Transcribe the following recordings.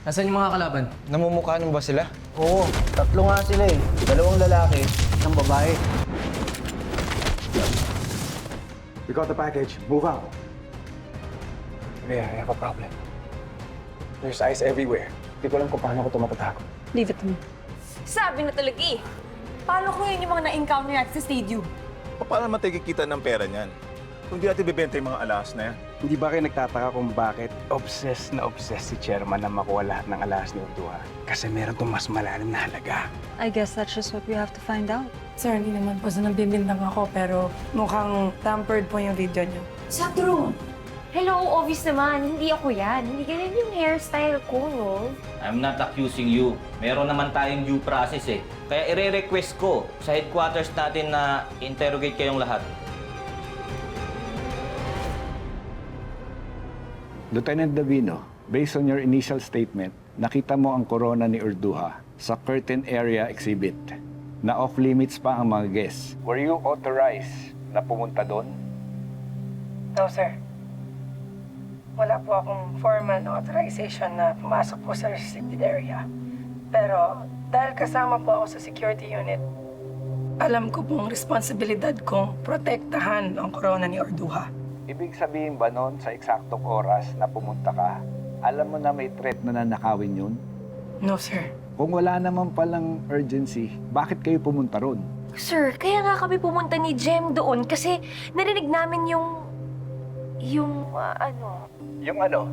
Nasaan yung mga kalaban? Namumukha nung ba sila? Oo, tatlo nga sila eh. 2 lalaki, isang babae. We got the package. Move out. Yeah, I have a problem. There's ice everywhere. Hindi ko alam kung paano ko ito matatago. Leave it to me. Sabi na talaga eh. Paano ko yun yung mga na-encounter natin sa stadium? Paano naman tayo kikita ng pera niyan? Kung di natin bibenta yung mga alas na yan. Hindi ba kayo nagtataka kung bakit obsessed si Chairman na makuha lahat ng alas ni Urduha? Kasi meron itong mas malalim na halaga. I guess that's just what we have to find out. Sir, hindi naman po sa nagbibintang ako, pero mukhang tampered po yung video niyo. Sa true. Hello, obvious naman. Hindi ako yan. Hindi ganyan yung hairstyle ko, no? I'm not accusing you. Meron naman tayong due process eh. Kaya ire-request ko sa headquarters natin na interrogate kayong lahat. Lieutenant Davino, based on your initial statement, nakita mo ang corona ni Urduha sa curtain area exhibit na off-limits pa ang mga guests. Were you authorized na pumunta doon? No, sir. Wala po akong formal na authorization na pumasok po sa restricted area. Pero dahil kasama po ako sa security unit, alam ko pong responsibilidad kong protektahan ang corona ni Urduha. Ibig sabihin ba noon sa eksaktong oras na pumunta ka, alam mo na may threat na nanakawin yun? No, sir. Kung wala naman palang urgency, bakit kayo pumunta ron? Sir, kaya nga kami pumunta ni Jem doon kasi narinig namin yung ano? Yung ano?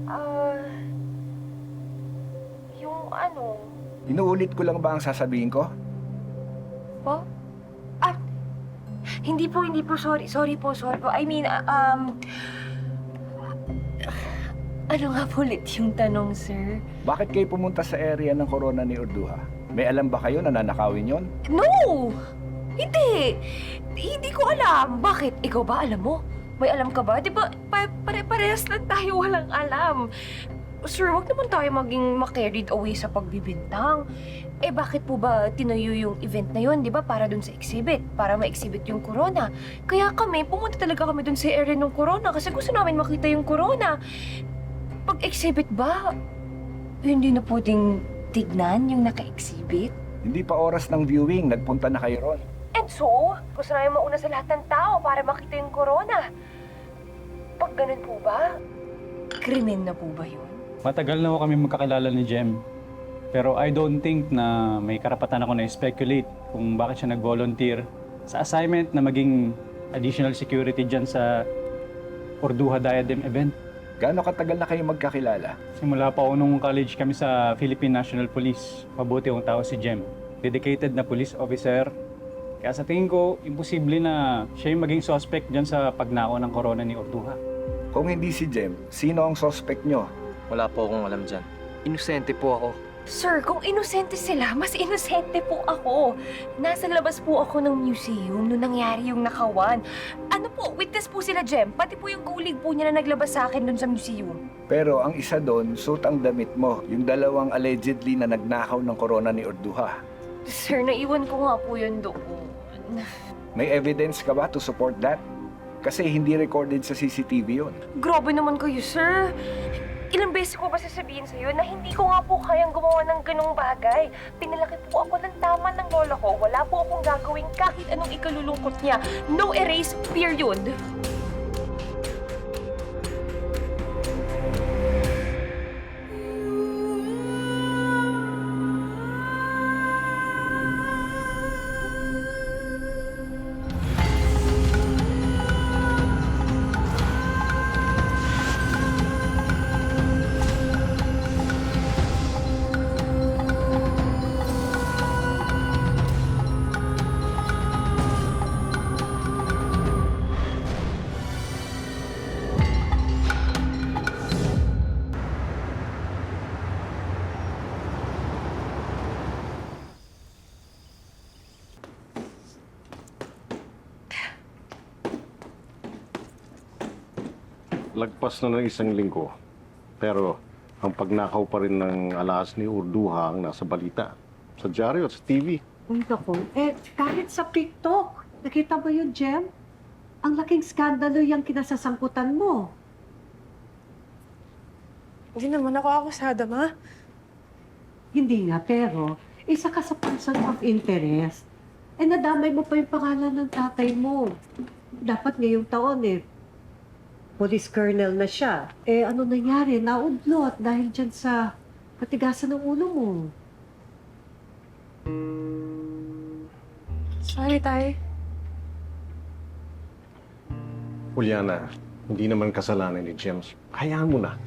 Yung ano? Inuulit ko lang ba ang sasabihin ko? Po? Hindi po, sorry po. I mean, ano nga po ulit yung tanong, sir? Bakit kayo pumunta sa area ng corona ni Urduha? May alam ba kayo na nanakawin yon? No! Hindi! Hindi ko alam. Bakit? Ikaw ba alam mo? May alam ka ba? Di ba pare-parehas lang tayo walang alam. Sir, wag naman tayo maging ma-carried away sa pagbibintang. Eh bakit po ba tinayo yung event na yun, di ba? Para dun sa exhibit. Para ma-exhibit yung corona. Kaya pumunta talaga kami dun sa area ng corona kasi gusto namin makita yung corona. Pag-exhibit ba, hindi na pwedeng tignan yung naka-exhibit? Hindi pa oras ng viewing, nagpunta na kayo ron. And so, gusto namin mauna sa lahat ng tao para makita yung corona. Pag ganun po ba, krimen na po ba yun? Matagal na ako kami magkakilala ni Jem. Pero I don't think na may karapatan ako na speculate kung bakit siya nag-volunteer sa assignment na maging additional security dyan sa Urduha Diadem event. Gaano katagal na kayo magkakilala? Simula pa ako nung college kami sa Philippine National Police. Mabuti ang tao si Jem. Dedicated na police officer. Kaya sa tingin ko, imposible na siya yung maging suspect dyan sa pagnakaw ng corona ni Urduha. Kung hindi si Jem, sino ang suspect nyo? Wala po akong alam dyan. Inosente po ako. Sir, kung inosente sila, mas inosente po ako. Nasa labas po ako ng museum nung nangyari yung nakawan. Ano po, witness po sila, Jem. Pati po yung kulig po niya na naglabas sa akin dun sa museum. Pero ang isa doon, suit ang damit mo. Yung dalawang allegedly na nagnakaw ng corona ni Urduha. Sir, naiwan ko nga po yun doon. May evidence ka ba to support that? Kasi hindi recorded sa CCTV yun. Grabe naman kayo, sir. Ilang beses ko ba sasabihin sa'yo na hindi ko nga po kayang gumawa ng ganong bagay. Pinalaki po ako ng tama ng lola ko. Wala po akong gagawin kahit anong ikalulungkot niya. No erase, period. Lagpas na ng 1 linggo. Pero ang pagnakaw pa rin ng alas ni Urduha ang nasa balita. Sa dyaryo at sa TV. Uy, naku. Kahit sa TikTok, nakita mo yun, Jem? Ang laking skandalo yung kinasasangkutan mo. Hindi naman ako akusada, ma. Hindi nga, pero isa ka sa person of interest. Eh, nadamay mo pa yung pangalan ng tatay mo. Dapat ngayong taon police colonel na siya. Eh, ano nangyari? Naudlot dahil dyan sa katigasan ng ulo mo. Sorry, Tay. Juliana, hindi naman kasalanan ni James. Hayaan mo na.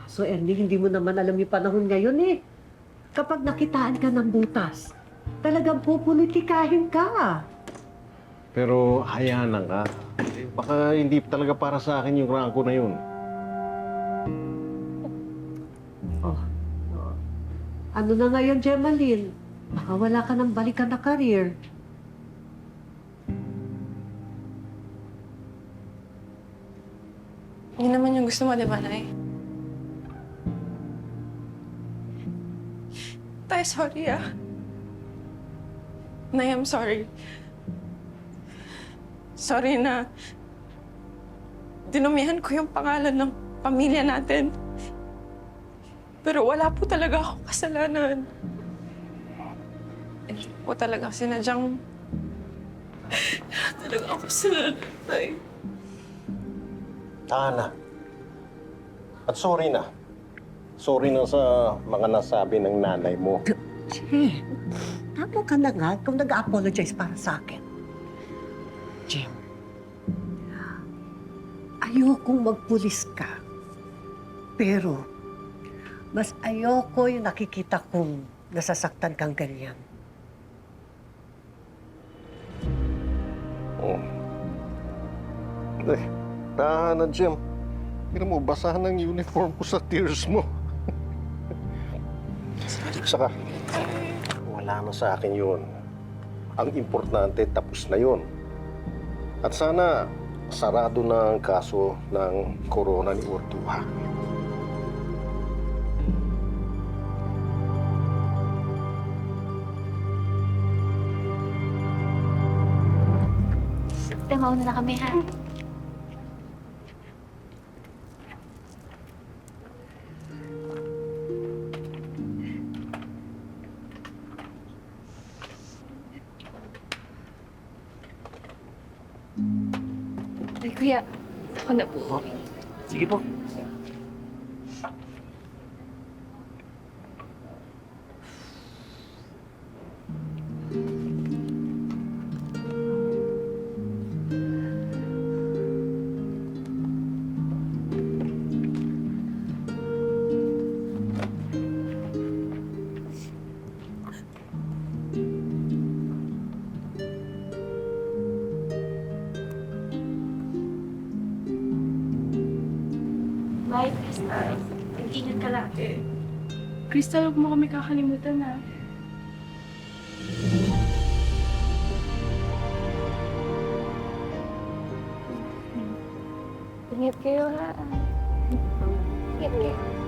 So, Ernie, hindi mo naman alam yung panahon ngayon Kapag nakitaan ka ng butas, talagang pupolitikahin ka. Pero hayaan na ka. Baka hindi talaga para sa akin yung rangko na yun. Ano na ngayon, Gemaline? Baka wala ka ng balikan na career. Yun naman yung gusto mo, di ba, Nay? Tay, sorry Nay, I'm sorry. Sorry na dinumihan ko yung pangalan ng pamilya natin. Pero wala po talaga akong kasalanan. Hindi po talaga sinadyang... talaga ako kasalanan, Tay. Tana. At sorry na. Sorry na sa mga nasabi ng nanay mo. Che, tama ka na nga kung nag-apologize para sa akin. Jim, ayokong magpulis ka. Pero, mas ayoko yung nakikita kong nasasaktan kang ganyan. Oh. Tana, Jim. Hindi mo, basahan ng uniform ko sa tears mo. Saka, wala na sa akin yun. Ang importante, tapos na yun. At sana, sarado na ang kaso ng corona ni Orduha. Mauna na kami, ha? Ay, kuya. Ako na po. Sige po. Bye, Crystal. Mag-ingat ka lagi. Crystal, huwag mo kami kakalimutan, ha? Ingat kayo, ha? Ingat kayo.